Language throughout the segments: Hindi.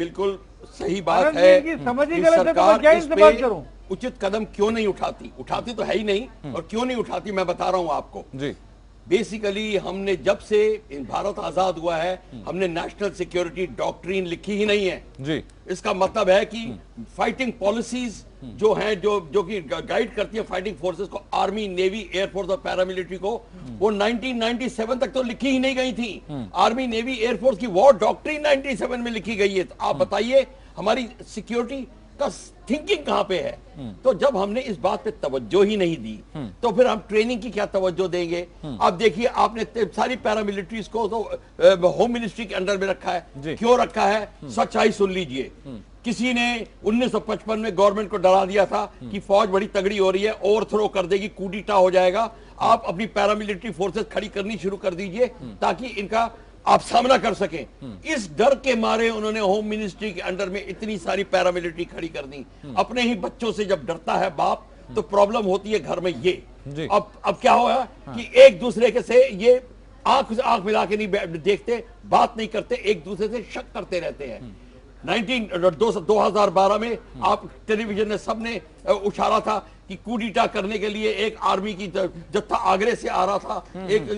बिल्कुल सही बात है कि सरकार इस पे उचित कदम क्यों नहीं उठाती तो है ही नहीं, और क्यों नहीं उठाती मैं बता रहा हूं आपको जी। बेसिकली हमने जब से भारत आजाद हुआ है हमने नेशनल सिक्योरिटी डॉक्ट्रिन लिखी ही नहीं है जी। इसका मतलब है कि फाइटिंग पॉलिसीज जो हैं जो कि गाइड करती है फाइटिंग फोर्सेस को, आर्मी, नेवी, एयरफोर्स और पैरामिलिट्री को, वो 1997 तक तो लिखी ही नहीं गई थी। आर्मी, नेवी, एयरफोर्स की वॉर डॉक्ट्रिन 97 में लिखी गई है। तो आप बताइए हमारी सिक्योरिटी का थिंकिंग कहां पे है? तो जब हमने इस बात पे तवज्जो ही नहीं दी तो फिर हम ट्रेनिंग की क्या तवज्जो देंगे? आप देखिए आपने सारी पैरामिलिट्रीज को तो होम मिनिस्ट्री के अंडर में रखा है। क्यों रखा है? सच्चाई सुन लीजिए। किसी ने 1955 में गवर्नमेंट को डरा दिया था कि फौज बड़ी तगड़ी हो रही है, ओवरथ्रो कर देगी, कूटीटा हो जाएगा, आप अपनी पैरामिलिट्री फोर्सेस खड़ी करनी शुरू कर दीजिए ताकि इनका आप सामना कर सकें। इस डर के मारे उन्होंने होम मिनिस्ट्री के अंडर में इतनी सारी पैरामिलिट्री खड़ी कर दी। अपने ही बच्चों से जब डरता है बाप तो प्रॉब्लम होती है घर में ये। अब क्या हुआ कि एक दूसरे के से ये आंख से आंख मिला के नहीं देखते, बात नहीं करते, एक दूसरे से शक करते रहते हैं। 2012 में आप टेलीविजन में सबने उछाला था कि कूडीटा करने के लिए एक आर्मी की जत्था आगरे से आ रहा था, एक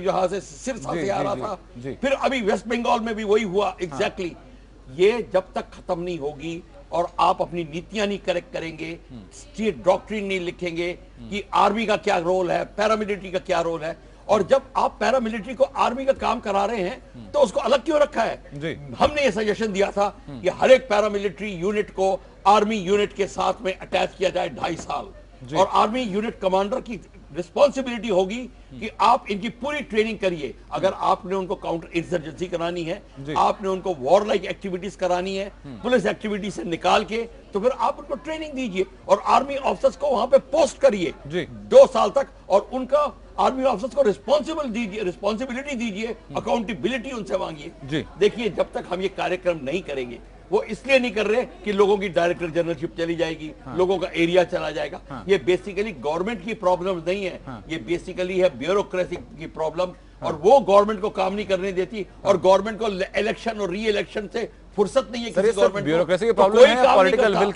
यहां से सिरसा से आ रहा था, फिर अभी वेस्ट बंगाल में भी वही हुआ एग्जैक्टली। ये जब तक खत्म नहीं होगी और आप अपनी नीतियां नहीं करेक्ट करेंगे, स्टेट डॉक्ट्रिन नहीं लिखेंगे कि आर्मी का क्या रोल है, पैरामिलिट्री का क्या रोल है, और जब आप पैरामिलिट्री को आर्मी का काम करा रहे हैं तो उसको अलग क्यों रखा है? हमने ये सजेशन दिया था कि हर एक पैरामिलिट्री यूनिट को आर्मी यूनिट के साथ में अटैच किया जाए 2.5 साल, और आर्मी यूनिट कमांडर की रिस्पॉन्सिबिलिटी होगी कि आप इनकी पूरी ट्रेनिंग करिए। अगर आपने उनको काउंटर इंसर्जेंसी करानी है, आपने उनको वॉर लाइक एक्टिविटीज करानी है, पुलिस एक्टिविटी से निकाल के, तो फिर आप उनको ट्रेनिंग दीजिए और आर्मी ऑफिसर्स को वहां पे पोस्ट करिए 2 साल तक, और उनका आर्मी ऑफिसर्स को रिस्पॉन्सिबिलिटी दीजिए, अकाउंटेबिलिटी उनसे मांगिए। देखिए जब तक हम ये कार्यक्रम नहीं करेंगे, वो इसलिए नहीं कर रहे कि लोगों की डायरेक्टर जनरलशिप चली जाएगी, लोगों का एरिया चला जाएगा। ये बेसिकली गवर्नमेंट की प्रॉब्लम नहीं है, ये बेसिकली है ब्यूरोक्रेसी की प्रॉब्लम, और वो गवर्नमेंट को काम नहीं करने देती, और गवर्नमेंट को इलेक्शन और री इलेक्शन से फुर्सत नहीं है किसी गवर्नमेंट को। ब्यूरोक्रेसी की प्रॉब्लम है, पॉलिटिकल विल